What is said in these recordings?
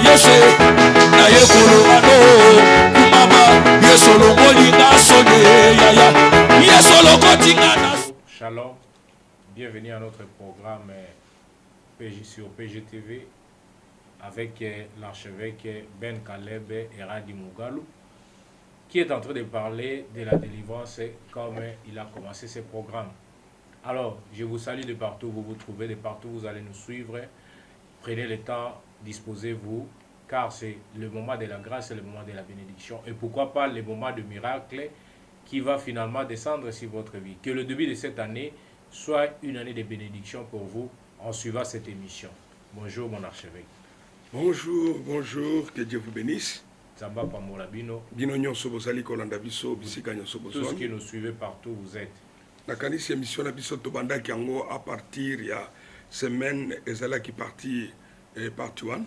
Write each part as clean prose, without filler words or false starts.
yese na yekolo ano mama yesolo molinga sone yaya yesolo kotinga na. Shalom, bienvenue à notre programme sur PGTV avec l'archevêque Ben Caleb Eradi Mugalu qui est en train de parler de la délivrance comme il a commencé ce programme. Alors, je vous salue de partout où vous vous trouvez, de partout où vous allez nous suivre. Prenez le temps, disposez-vous, car c'est le moment de la grâce, c'est le moment de la bénédiction. Et pourquoi pas le moment de miracle qui va finalement descendre sur votre vie. Que le début de cette année soit une année de bénédiction pour vous en suivant cette émission. Bonjour mon archevêque. Bonjour, bonjour, que Dieu vous bénisse. Tous Tous qui nous suivez partout, vous êtes. La canisse émission na biso to banda kiango à partir ya semaine ezala qui partie partie 1.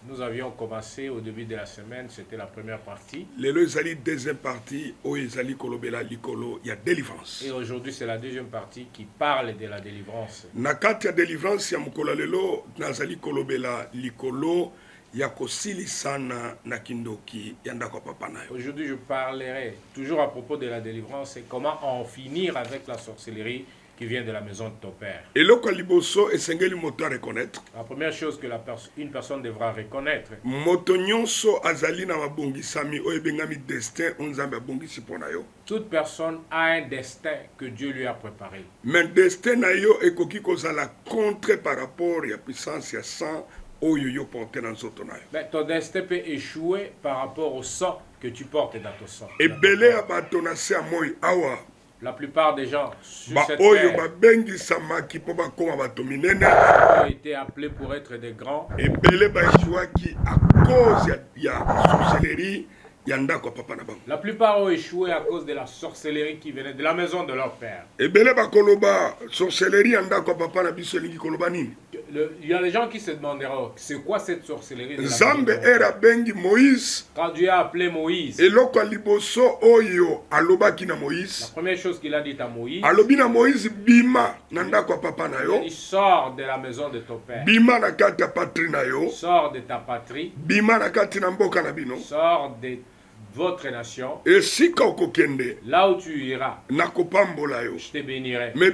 Nous avions commencé au début de la semaine, c'était la première partie. Lelo ezali deuxième partie o ezali kolobela likolo ya délivrance. Et aujourd'hui c'est la deuxième partie qui parle de la délivrance. Na kati ya délivrance ya mukolo lelo nazali kolobela likolo ya kosili sana na kindoki ya ndako papa nayo. Aujourd'hui je parlerai toujours à propos de la délivrance et comment en finir avec la sorcellerie qui vient de la maison de ton père. Et le liboso esengeli moto reconnaître. La première chose que une personne devra reconnaître. Moto nyonso azali na mabongisami o ebengami destin onzambe abongisi pona yo. Toute personne a un destin que Dieu lui a préparé. Mais destin na yo ekoki kozala contre par rapport ya puissance ya sang oyo yo porter dans zoto na yo. Mais ton destin peut échouer par rapport au sang que tu portes dans ton sang. Et belé abatona se amoy awa. La plupart des gens sur cette terre ont été appelés pour être des grands. Et la plupart ont échoué à cause de la sorcellerie qui venait de la maison de leur père. Il y a des gens qui se demanderont, c'est quoi cette sorcellerie de la Moïse. Quand Dieu a appelé Moïse, la première chose qu'il a dit à Moïse, il sort de la maison de ton père, sort de ta patrie, sort de votre nation, et si là où tu iras, je te bénirai. Mais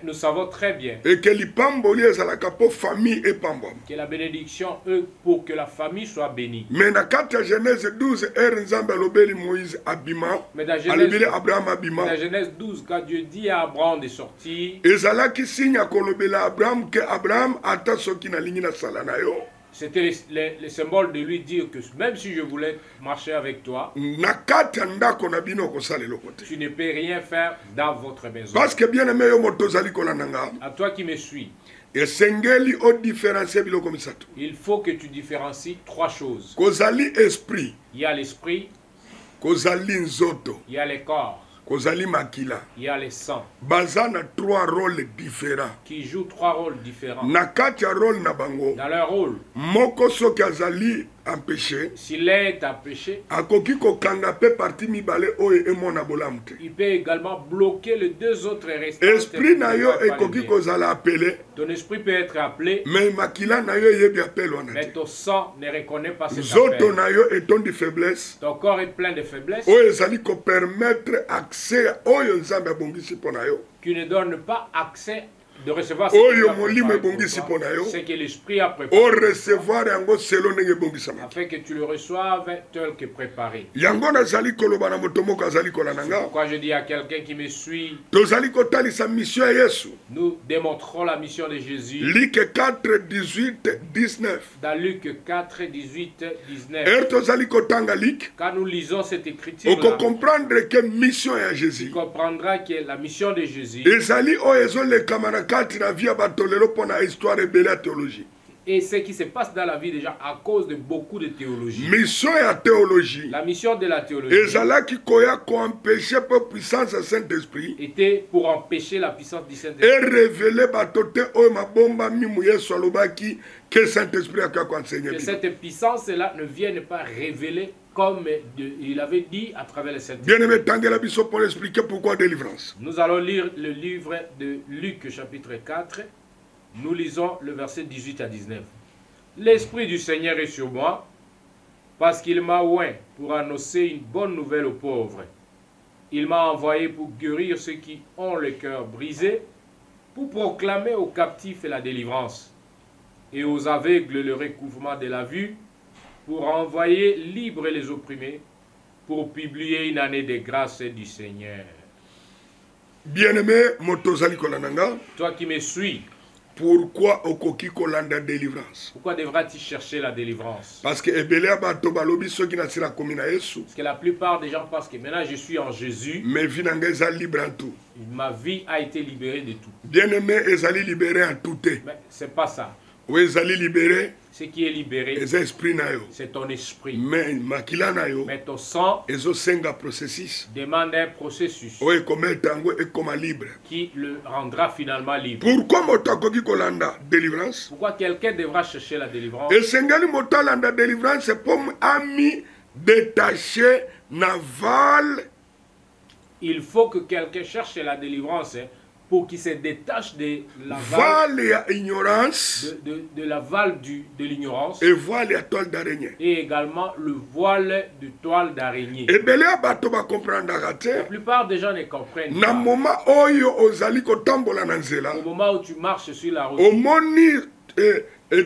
nous savons très bien et que la bénédiction est pour que la famille soit bénie. Mais dans Genèse 12, mais dans Genèse 12, quand Dieu dit à Abraham de sortir, c'était le symbole de lui dire que même si je voulais marcher avec toi, tu ne peux rien faire dans votre maison. Parce que bien aimé, à toi qui me suis, il faut que tu différencies trois choses. Il y a l'esprit, il y a le corps, il y a les sangs trois rôles différents qui jouent trois rôles différents. Dans leur rôle, s'il est empêché, il peut également bloquer les deux autres restants. Ton esprit peut être appelé, mais ton sang ne reconnaît pas cet appel. Ton corps est plein de faiblesses qui ne donne pas accès de recevoir ce que l'esprit a préparé afin que tu le reçoives tel que préparé. Pourquoi je dis à quelqu'un qui me suit, nous démontrons la mission de Jésus. Luc 4, 18, 19. Dans Luc 4, 18, 19. Quand nous lisons cette écriture, on comprendre que mission est Jésus. Tu comprendras que la mission de Jésus. Et ce qui se passe dans la vie déjà à cause de beaucoup de théologie. Mission et théologie. La mission de la théologie était pour empêcher la puissance du Saint-Esprit. Et révéler que cette puissance-là ne vienne pas révéler comme il avait dit à travers le Saint-Esprit. Bien-aimé, pour expliquer pourquoi délivrance. Nous allons lire le livre de Luc chapitre 4. Nous lisons le verset 18 à 19. L'Esprit du Seigneur est sur moi, parce qu'il m'a oint pour annoncer une bonne nouvelle aux pauvres. Il m'a envoyé pour guérir ceux qui ont le cœur brisé, pour proclamer aux captifs la délivrance, et aux aveugles le recouvrement de la vue, pour envoyer libres les opprimés, pour publier une année de grâce du Seigneur. Bien-aimé, motozali kolananga. Toi qui me suis, Pourquoi okoki kolanda délivrance? pourquoi devras-tu chercher la délivrance? Parce que ebele abato balobi soki na sila komi na Yesu. Parce que la plupart des gens pensent que maintenant je suis en Jésus, Mais vie nanga eza libre en tout. ma vie a été libérée de tout. Bien-aimé ezali libéré en tout. Mais c'est pas ça. Ou ezali libéré Ce qui est libéré, eza esprit na yo. c'est ton esprit. Mais makila na yo Mais ton sang ezosenga processus. demande un processus Oyo ekometa yango ekoma libre. qui le rendra finalement libre. Pourquoi moto akoki kolanda délivrance? Pourquoi quelqu'un devra chercher la délivrance? Esengeli moto alanda délivrance po ami détaché na val Il faut que quelqu'un cherche la délivrance pour qu'il se détache de la val ya ignorance de la voile de l'ignorance et voile ya toile d'araignée. et également le voile de toile d'araignée. Ebele ya bato bakomprendaka La te plupart des gens ne comprennent na pas. moma oyo ozali kotambola na nzela Au moment où tu marches sur la route omoni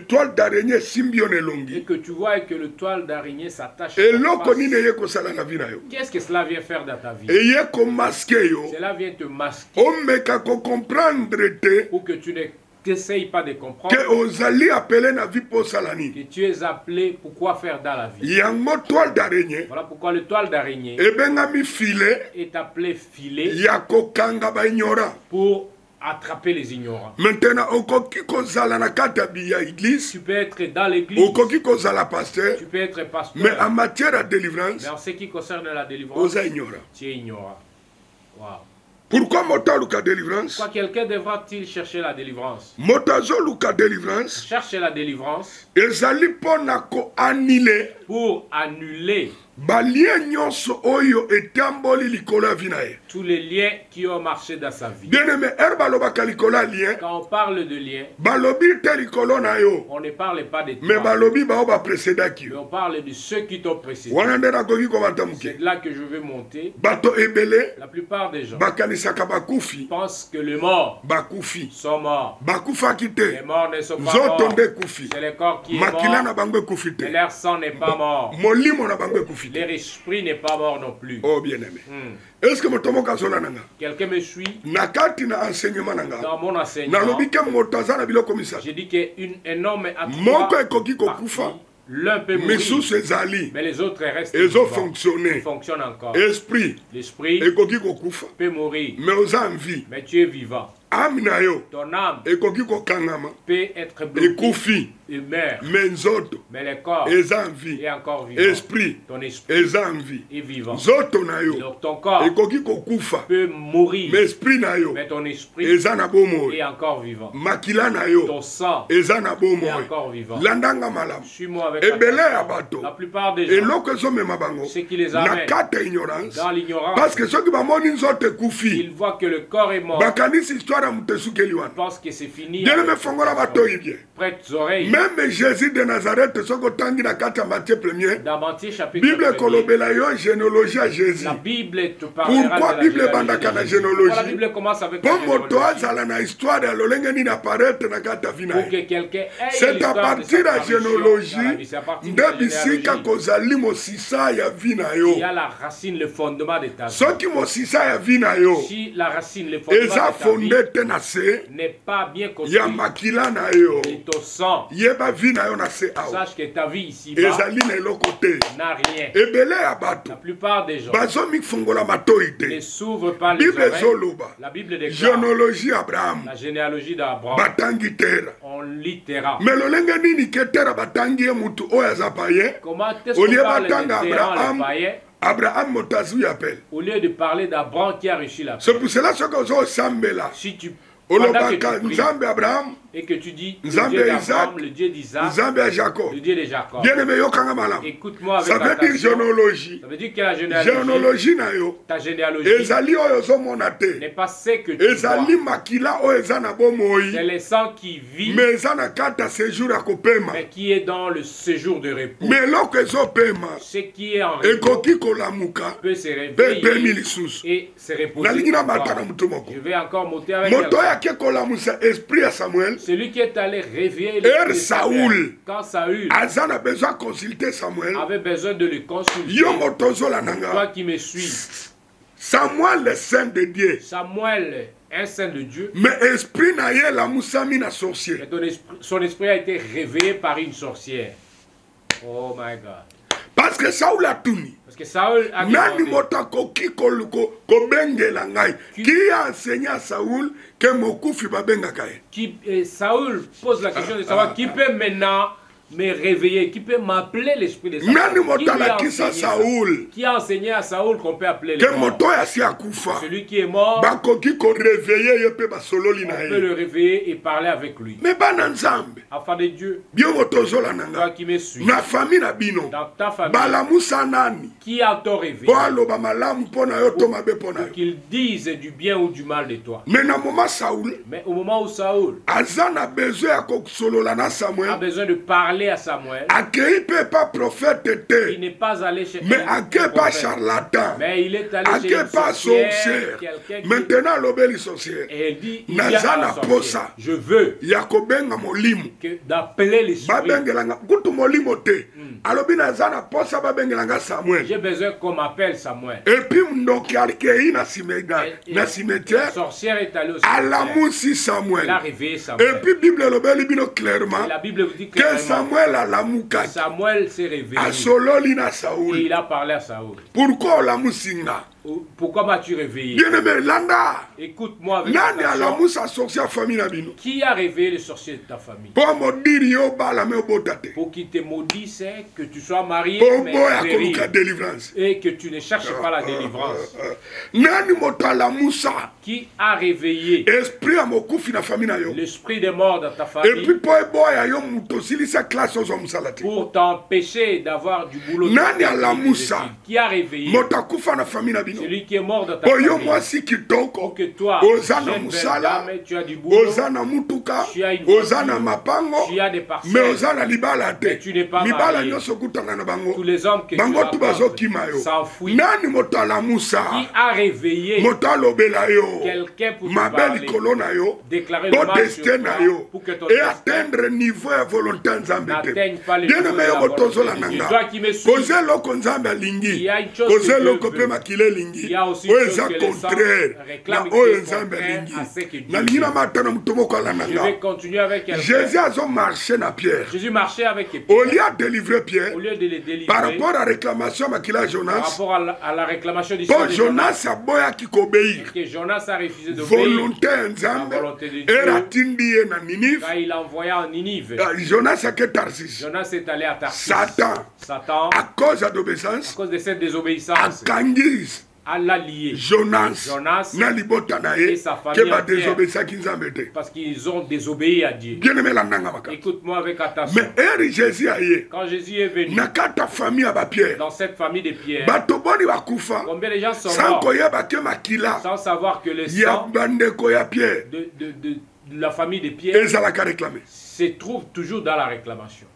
toile d'araignée esimbi yo na et elongi que tu vois que le toile d'araignée s'attache à ta eloko face, nini eye kosala na vi na yo qu'est-ce que cela vient faire dans ta vie? eye komaske yo Cela vient te masquer omeka kokomprendre te pour que tu ne t'essayes pas de comprendre ke ozali apele na vi mpo osala nini. que tu es appelé pour quoi faire dans la vie. Yango toile d'araignée Voilà pourquoi le toile d'araignée ebengami filet est appelé filet ya kokanga baignorant. pour attraper les ignorants. Maintenant okoki kozala na kati ya église, Tu peux être dans l'église, okoki kozala pasteur, tu peux être mais pasteur, en matière de délivrance mais en ce qui concerne la délivrance, oza ignorant. tu es ignorant. Wow. Pourquoi moto aluka délivrance? Pourquoi quelqu'un devra-t-il chercher la délivrance? Moto azoluka délivrance Chercher la délivrance ezali mpona koanile pour annuler balie nyonso oyo etamboli likolo ya vi na ye. tous les liens qui ont marché dans sa vie. Bien-aimé, ere balobaka likolo ya lien Quand on parle de liens, balobi te likolo na yo, on ne parle pas de mais toi, balobi bao baprécédaki mais yo. on parle de ceux qui t'ont précédé. Wana nde nakoki kobata C'est moke. là que je veux monter. Bato ebele La plupart des gens bakanisaka bakufi pensent que les morts bakufi sont morts. bakufaki Les te, morts ne sont pas nzoto morts. nde ekufi, C'est le corps qui est makila na mort, bango ekufi mais te, leur sang n'est pas mort. molimo na bango ekufi te. Leur esprit n'est pas mort non plus. Oh bien-aimé, Hmm. est-ce que moto moko azola nanga Quelqu'un me suit na kati na enseignement nanga dans mon enseignement. nalobi ke moto aza na biloko misato, J'ai dit qu'un homme a moko trois ekoki kokufa, parties. L'un peut mourir, misusu ezali mais les autres restent ezo vivants. Ils fonctionner, fonctionnent encore. esprit L'esprit ekoki kokufa peut mourir, mais oza en vie, mais tu es vivant. âme na yo Ton âme ekoki kokangama peut être bloquée ekufi, et meurt, mais nzoto mais le corps eza en vie, est encore vivant. esprit Ton esprit eza en vie, est vivant. nzoto na yo Donc ton corps ekoki kokufa peut mourir, mais esprit na yo mais ton esprit eza na bomoi, est encore vivant. makila na yo Ton sang eza na est bomoi. encore vivant. Landanga malamu Suis-moi avec ebele ya attention. bato La plupart des gens, eloko ezomema bango ce qui les na amène kati ya ignorance, dans l'ignorance, parce que soki bamoni nzoto ekufi ils voient que le corps est mort, bakanisi histoire ya moto esukeli wana. pensent que c'est fini. Bien-aimé, fongola batoyi bien. Prête oreilles. Même Jésus de Nazareth soko otangi na kati ya Matthieu 1er, Dans Matthieu chapitre Bible 1er, ekolobela yo généalogie ya Jésus. la Bible te parlera Pourquoi de la Bible généalogie ebandaka de na Jésus? généalogie? Pourquoi la Bible commence avec la Mpo moto généalogie? azala na histoire ya lolenge nini apparaître na kati ya vi na Pour ye. que quelqu'un ait C'est à l'histoire de partir sa ya apparition dans la généalogie vie. C'est à partir de nde la bisika généalogie kozali mosisa ya vi na il y yo. a la racine, le fondement de ta vie. Soki mosisa ya vi na yo Si la racine, le fondement eza de ta vie fonde te na se n'est pas bien ya construit, makila na yo, et ton sang, yeba vi na yo na se awa sache que ta vie ici-bas ezali na eloko te. n'a rien. Ebele ya bato La plupart des gens bazomifungola matoi ne te. s'ouvrent pas les Bible oreilles. ezoloba La Bible déclare généalogie ya Abraham la généalogie d'Abraham. batangi tera, On lit Terra. me lolenge nini ke tera batangi ye mutu oyo aza paye. Comment est-ce Au qu'on lieu parle de d'attendre Terra, Abraham, le païen, Abraham moto azwi appel. au lieu de parler d'Abraham qui a reçu la paix? C'est pour cela soki ozosambela Si tu, pendant que tu olobaka pries, nzambe Abraham Et que tu dis le Nzambe Dieu Isaac, d'Abraham, le Dieu d'Isaac, Nzambe ya Jacob. le Dieu de Jacob. Bien aimé yo kanga malam. Écoute-moi avec Ça veut dire attention. généalogie. Ça veut dire que la généalogie, Généalogie na yo. ta généalogie Ezali oyo ozomona te. n'est pas ce que tu vois. Ezali makila oyo eza na bomoi. C'est le sang qui vit, Mais eza na kata séjour ya kopema. mais qui est dans le séjour de repos. Mais eloko ezopema Ce qui est en repos ekoki kolamuka peut se mpe pemi réveiller lisusu. et se reposer. Nalingi na encore. mata na mutu moko. Je vais encore monter avec Moto quelqu'un. yake kolamusa esprit ya Samuel. Celui qui est allé réveiller Er de Saoul. Samuel. Quand Saül Aza na besoin consulter Samuel. avait besoin de le consulter, Yo moto ozola toi nanga. qui me suis, Samuel le saint de Dieu. Samuel, un saint de Dieu, Mais esprit na ye la musami na sorcier. mais son esprit a été réveillé par une sorcière. Oh my God. Parce que Saoul a tuni. Parce que Saül a Nani demandé, moto akoki kobengela ngai. Qui a enseigné à Saoul que mokufi babengaka ye. Saül pose la question de savoir qui peut maintenant me réveiller, qui peut m'appeler l'esprit de Saül. Nani Qui lui moto a alakisa enseigné ça? Saoul Qui a enseigné à Saül qu'on peut appeler que le mort? moto yasi akufa. Celui qui est mort, Bakoki koreveille ye pe basololi on na peut ye. le réveiller et parler avec lui. Mais bana nzambe. Afin de Dieu, Bien moto ozola toi nanga. qui me suis, Na famille na bino. dans ta famille, Balamusa nani. qui a ton réveillé, Po aloba malamu mpo na yo to mabe mpo na yo. qu'il dise du bien ou du mal de toi. Mais na moma Saoul Mais au moment où Saül aza na besoin ya kosolola na a Samuel. besoin de parler à Samuel, Akei pe pas prophète il te. n'est pas allé chez Mais un akei pas prophète, charlatan. mais il est allé chez Akei une pas sorcière, sorcière. quelqu'un qui... Maintenant lobeli sorcière. Et elle dit, il y Naza a na un sorcier. posa. Je veux Ya kobenga molimo. d'appeler l'esprit. Babengelanga kutu molimo te. Alobi naza na posa babengelanga Samuel. J'ai besoin qu'on m'appelle Samuel. Et puis ndoki alkei na La cimetière. sorcière est allée au cimetière. Alamusi Elle a Samuel. réveillé Et Samuel. puis Bible lobeli bino clairement Et la Bible vous dit que clairement Samuel alamuka. Samuel s'est réveillé Asololi na et Saoul. il a parlé à Saül. Pourquoi olamusinga? Pourquoi m'as-tu réveillé? Bien aimé Landa. Écoute-moi avec Nani attention. alamusa sorcier ya famille na bino. Qui a réveillé le sorcier de ta famille? Po modiri yo bala me obota te. Pour qu'il te maudisse, que tu sois marié, Po mais boya stérile, koluka délivrance. et que tu ne cherches pas la délivrance. Nani moto alamusa Qui a réveillé esprit ya mokufi na famille na yo. l'esprit des morts dans ta Et puis famille po eboya yo muto silisa classe ozo musala te. pour t'empêcher d'avoir du boulot? Nani alamusa? Qui a réveillé Moto akufa na famille na bino. celui qui est mort dans ta Po yo famille? mwasi Pour kitoko. que toi, Oza na jeune belle musala. dame, tu as du boulot, Oza na mutuka. tu as une Oza na voiture, mapango. tu as des parcelles. Mais oza na libala te. Mais tu n'es pas Libala marié. nyonso kutana na bango. Tous les hommes que Bango tu tu bazokima yo. s'enfuient. Nani moto alamusa? Qui a réveillé Moto alobela yo. quelqu'un pour te Mabe parler, likolo na yo. déclarer le To mal sur destin na toi, yo. pour que ton Et destin atteindre niveau ya volonté nzambe te. n'atteigne pas le Bien niveau de aimé la yo botozola volonté de Dieu. nanga. Toi qui me suis, Koze eloko nzambe il alingi. y a une chose Koze que Dieu eloko veut. mpe makila elingi. Il y a aussi Oyo une chose eza que les contraire gens na réclament, oyo qui est nzambe contraire alingi. à ce que Dieu Nalingi na veut. mata na mutu moko Je vais alandanga. continuer avec quelqu'un. Jésus azomarche na Pierre. Jésus marchait avec Au Pierre. lieu de délivrer Pierre, Au lieu de les délivrer, par rapport à la réclamation ya makila ya par Jonas, rapport à la réclamation du po sang de Jonas, Jonas aboyaki kobeir. que Jonas a refusé d'obéir Volonté ya nzambe La volonté de Dieu. eratindi ye na Ninive. quand il envoya en Ninive. Jonas ake Tarsis. Jonas est allé à Tarsis. Satan, à à cause d'obéissance, cause de cette désobéissance, akangi à l'allier. Jonas na libota na ye et sa famille ke badésobéissaki nzambe te. Parce qu'ils ont désobéi à Dieu. Bien aimé landanga maka. Écoute-moi avec attention. Mais eri Jésus aye Quand Jésus est venu na kata famille ya bapierre dans cette famille de Pierre, bato boni bakufa combien de gens sont sans morts koyeba ke makila sans savoir que le ya sang bandeko ya Pierre de la famille de Pierre ezalaka réclamé. se trouve toujours dans la réclamation.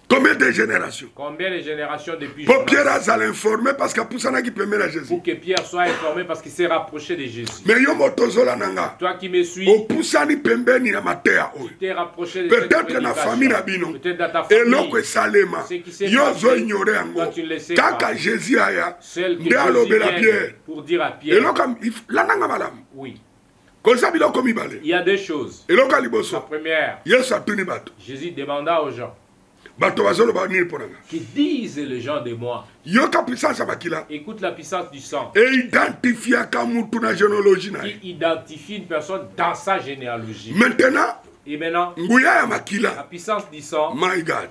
Combien de générations Combien de générations depuis pour Pierre Jonas, azala informé parce qu'apusanaki pembeni ya Jésus. pour que Pierre soit informé parce qu'il s'est rapproché de Jésus. Mais yo moto ozolandanga Toi qui me suis, opusani pembeni na mateya oyo. t'es rapproché de cette Peut-être na famille na prédication. bino Peut-être dans ta famille. eloko esalema Ce qui s'est yo passé, ozoignore yango toi, tu ne le sais kaka pas. Jésus aya Celle que nde alobela Jésus Pierre vient pour dire à Pierre. eloko landanga malamu Oui. koza biloko mibale Il y a deux choses. eloko ya La liboso première, yesu atuni bato Jésus demanda aux gens bato bazoloba nini mpo nanga qui disent les gens de moi. yoka puissance ya makila Écoute la puissance du sang eidentifiaka mutu na généalogie na ye qui identifie une personne dans sa généalogie. maintenant Et maintenant, nguya ya la makila puissance du sang, my god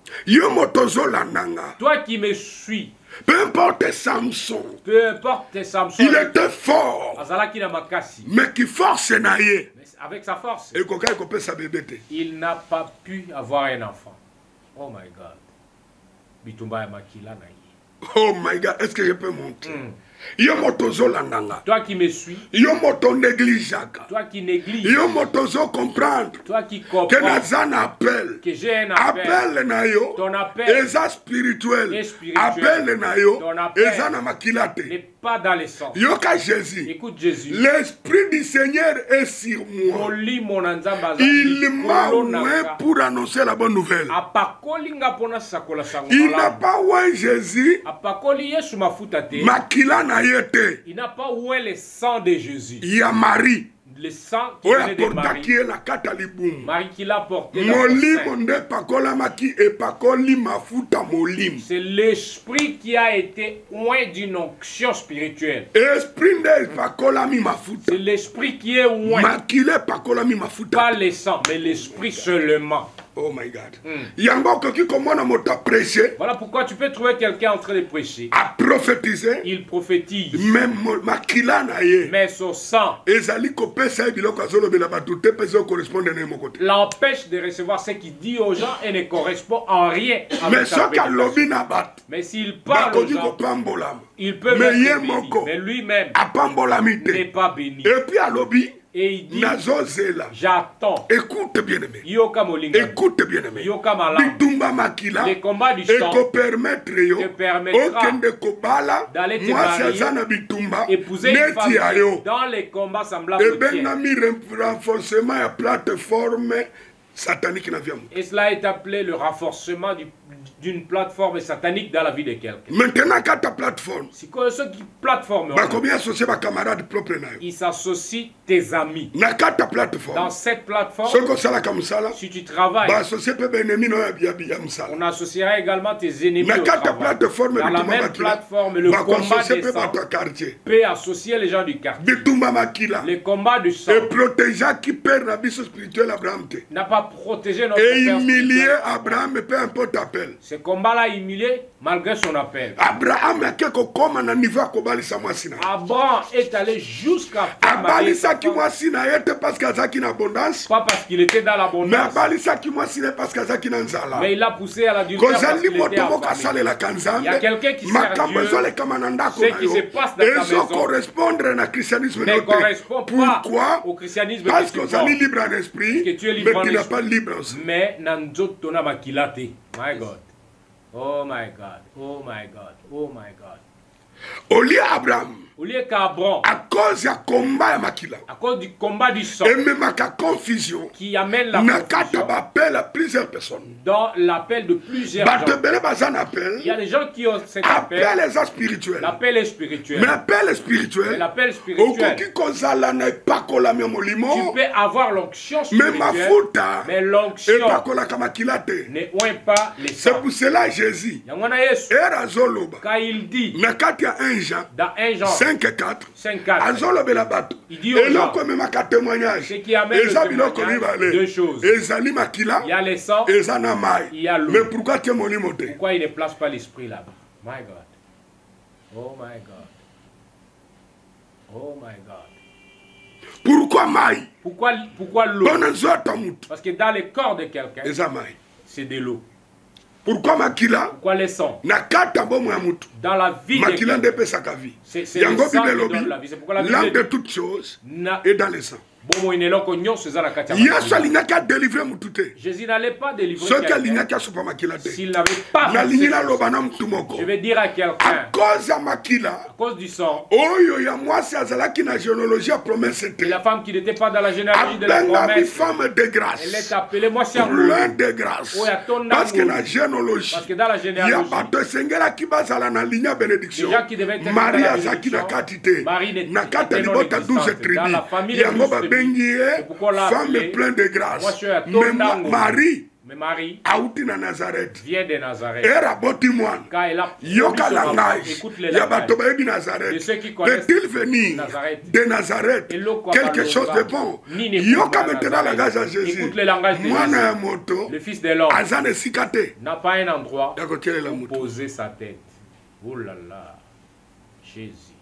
Toi qui me suis. Peu importe Samson. Peu importe Samson. Il était fort. Mais qui force naïe. Avec sa force. Il n'a pas pu avoir un enfant. Oh my God. Bitumba makila naïe. Oh my God. Est-ce que je peux monter? Toi qui me suis. Toi qui négliges. Comprendre. Toi qui comprends. Que j'ai un appel. Ton appel est spirituel. Appel ton appel n'est pas dans les sens. Écoute Jésus. L'Esprit du Seigneur est sur moi. Il m'a oint pour annoncer la bonne nouvelle. Il n'a pas oint Jésus. Makila. Il n'a pas oué le sang de Jésus. Il y a Marie. Le sang qui venait de Marie. Marie qui l'a porté. C'est l'esprit qui a été oint d'une onction spirituelle. C'est l'esprit qui est oint. Pas le sang, mais l'esprit seulement. Oh my God. Voilà pourquoi tu peux trouver quelqu'un en train de prêcher. À prophétiser. Il prophétise. Mais son sang l'empêche de recevoir ce qu'il dit aux gens et ne correspond en rien avec sa prédication. Mais s'il parle aux gens, il peut être béni. Mais lui-même n'est pas béni. Et puis à l'objet. Et il dit, j'attends. Écoute bien-aimé. Écoute bien-aimé. Les combats du sang te permettra d'aller te marier, épouser une femme dans les combats semblables au tien. Renforcement et plateforme satanique. Et cela est appelé le renforcement d'une plateforme satanique dans la vie de quelqu'un. Maintenant, quand ta plateforme, ceux qui plateforment, ils s'associent tes amis. Dans cette plateforme, si tu travailles, on associera également tes ennemis au travail. Dans la même plateforme, le combat des sangs peut associer les gens du quartier. Le combat du sang n'a pas protégé notre père. Et humilier Abraham, peu importe appel. Ce combat-là humilié malgré son appel. Abraham est allé jusqu'à faire marier sa femme. Pas parce qu'il était dans l'abondance. Mais il l'a poussé à l'adultère parce qu'il était affamé. Il y a quelqu'un qui sert Dieu. Ce qui se passe dans ta maison ne correspond pas au christianisme parce que tu es libre en esprit, mais tu es libre en mais tu n'as pas libre. Mais nanzotona makilate. My God. Oh my God. Oh my God. Oh my God. Au lieu Abraham. Au lieu qu'Abraham, à cause du combat du sang, et même à confusion, qui amène la confusion, à plusieurs personnes. Dans l'appel de plusieurs gens. Il y a des gens qui ont cet appel. L'appel est spirituel. Mais l'appel spirituel, tu peux avoir l'onction spirituelle, mais l'onction ne oint pas les sangs. C'est pour cela Jésus, quand il dit dans 1 Jean 5:4, il dit aux gens, ce qui amène le témoignage, deux choses. Il y a les sangs, il y a l'eau. Mais pourquoi tu es mon limoté? Pourquoi il ne place pas l'esprit là-bas? My God. Oh my God. Oh my God. Pourquoi maï? Pourquoi l'eau? Parce que dans le corps de quelqu'un, c'est de l'eau. Pourquoi makila? Pourquoi les sangs? Dans la vie de quelqu'un. C'est le sang qui donne la vie. C'est pourquoi la vie de toutes choses est dans le sang. Jésus n'allait pas délivrer quelqu'un s'il n'avait pas. Je vais dire à quelqu'un, à cause du sang, et la femme qui n'était pas dans la généalogie de la promesse, elle est appelée moitié de grâce. Parce que dans la généalogie, les gens qui devaient être Marie n'était dans la famille de 12 tribus. femme pleine de grâce. Mais Mais Marie auti na Nazareth vient de Nazareth. Era boti mwana. Quand elle a Yoka langage. écoute les Ya bato langages bayebi Nazareth. de ceux qui connaissent Peut-il venir Nazareth. de Nazareth quelque chose de bon? Yoka maintenant langage à Jésus. Écoute les langages de Mwana ya Jésus. moto. Le fils de l'homme Azane sikate. n'a pas un endroit D'accord, quelle est la où moto? poser sa tête. Oh là là. Jésus.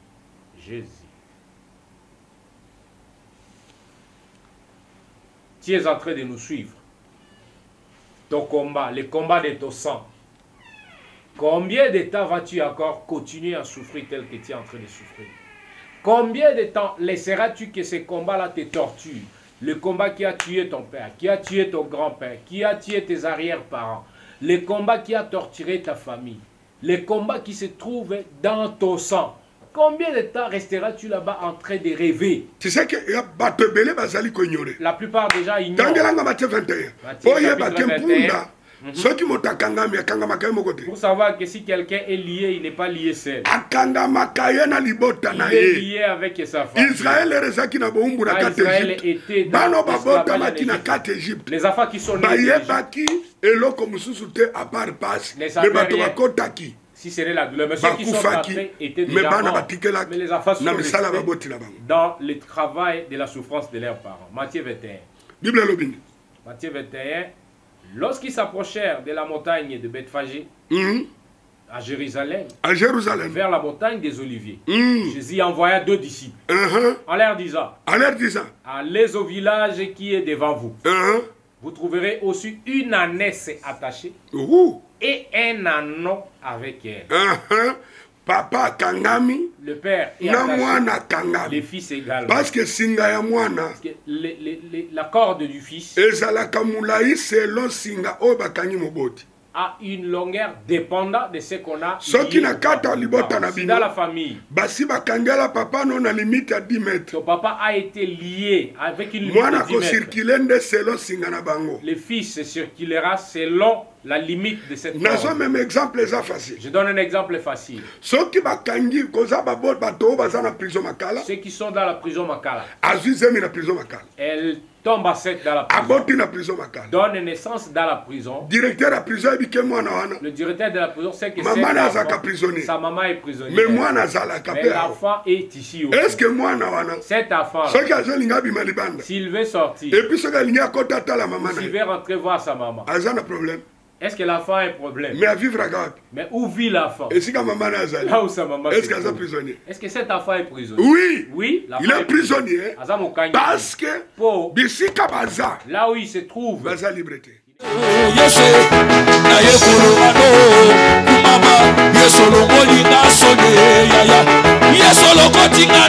Jésus. Tu es en train de nous suivre. Ton combat, le combat de ton sang. Combien de temps vas-tu encore continuer à souffrir tel que tu es en train de souffrir? Combien de temps laisseras-tu que ce combat-là te torture? Le combat qui a tué ton père, qui a tué ton grand-père, qui a tué tes arrière-parents. Le combat qui a torturé ta famille. Le combat qui se trouve dans ton sang. Combien de temps resteras-tu là-bas en train de rêver? Tu sais que bato belé bazali ko ignorer. La plupart déjà ignorent. Tangelanga Matthieu 21. Oye bato mpunda. Soki motakangami akangama kaye moko te. Pour savoir que si quelqu'un est lié, il n'est pas lié seul. Akangama kaye na libota na Il est ye. lié avec sa femme. Israël rezaki na boumbu na kate Israël Égypte. était Bano dans babota l'esclavage en maki na Égypte. kate Égypte. Les enfants qui sont nés Baye d'Égypte, baki eloko mususu te à part passe. Les Mais bato Amériens. bakotaki. si c'est la douleur, mais ceux qui sont entrés étaient déjà morts. Mais les enfants sont restés dans le travail de la souffrance de leurs parents. Matthieu 21. Bible Lobin. Matthieu 21. Lorsqu'ils s'approchèrent de la montagne de Bethphagée, à Jérusalem, vers la montagne des Oliviers, Jésus envoya 2 disciples en leur disant, allez au village qui est devant vous. Vous trouverez aussi une ânesse attachée et un ânon avec elle. Papa kangami, le père est attaché, le fils également. Parce que singa ya mwana, la corde du fils ezalaka mulayi selon singa oyo bakangi moboti. A une longueur dépendant de ce qu'on a dans la famille. Basi bakangela papa non à limite à 10 mètres. Ton papa a été lié avec une limite de 10 mètres. Le fils circulera selon la limite de cette corde. Même exemple facile. Je donne un exemple facile. Ceux qui sont dans la prison Makala. Elle tombe à 7 dans la prison. Donne naissance dans la prison. Directeur de la prison, le directeur de la prison sait que sa maman est prisonnière. Mais l'enfant est ici aussi. Est-ce que moi, cet enfant, s'il veut sortir, s'il veut rentrer voir sa maman, est-ce que l'enfant a un problème? Mais où vit l'enfant? Là où sa maman est prisonnier. Est-ce que cet enfant est prisonnier? Oui. Oui, il est prisonnier. Parce que là où il se trouve, Yes,